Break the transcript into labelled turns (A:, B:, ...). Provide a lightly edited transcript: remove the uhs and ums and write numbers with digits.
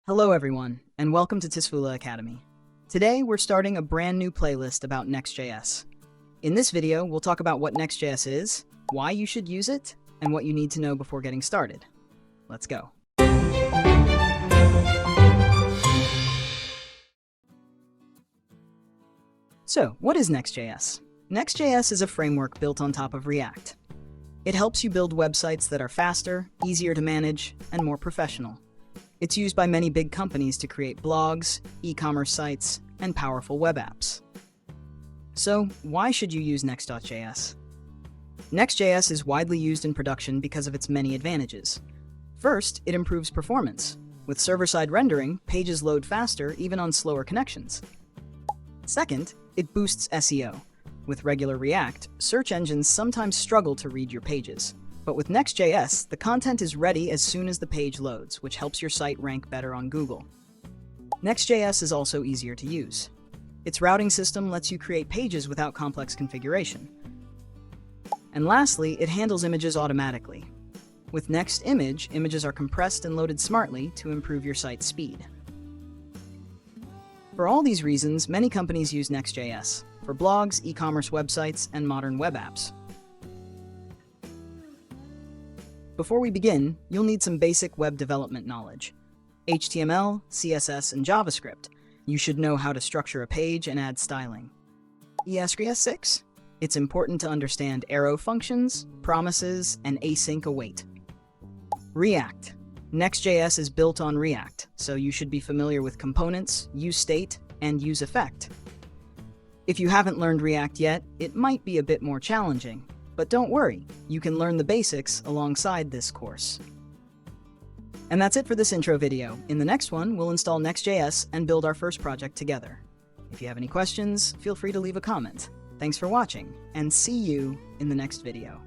A: Hello everyone, and welcome to Tisfoulla Academy. Today we're starting a brand new playlist about Next.js. In this video, we'll talk about what Next.js is, why you should use it, and what you need to know before getting started. Let's go. So, what is Next.js? Next.js is a framework built on top of React. It helps you build websites that are faster, easier to manage, and more professional. It's used by many big companies to create blogs, e-commerce sites, and powerful web apps. So, why should you use Next.js? Next.js is widely used in production because of its many advantages. First, it improves performance. With server-side rendering, pages load faster even on slower connections. Second, it boosts SEO. With regular React, search engines sometimes struggle to read your pages. But with Next.js, the content is ready as soon as the page loads, which helps your site rank better on Google. Next.js is also easier to use. Its routing system lets you create pages without complex configuration. And lastly, it handles images automatically. With Next Image, images are compressed and loaded smartly to improve your site's speed. For all these reasons, many companies use Next.js for blogs, e-commerce websites, and modern web apps. Before we begin, you'll need some basic web development knowledge. HTML, CSS, and JavaScript. You should know how to structure a page and add styling. ES6. It's important to understand arrow functions, promises, and async await. React. Next.js is built on React, so you should be familiar with components, useState, and useEffect. If you haven't learned React yet, it might be a bit more challenging. But don't worry, you can learn the basics alongside this course. And that's it for this intro video. In the next one, we'll install Next.js and build our first project together. If you have any questions, feel free to leave a comment. Thanks for watching, and see you in the next video.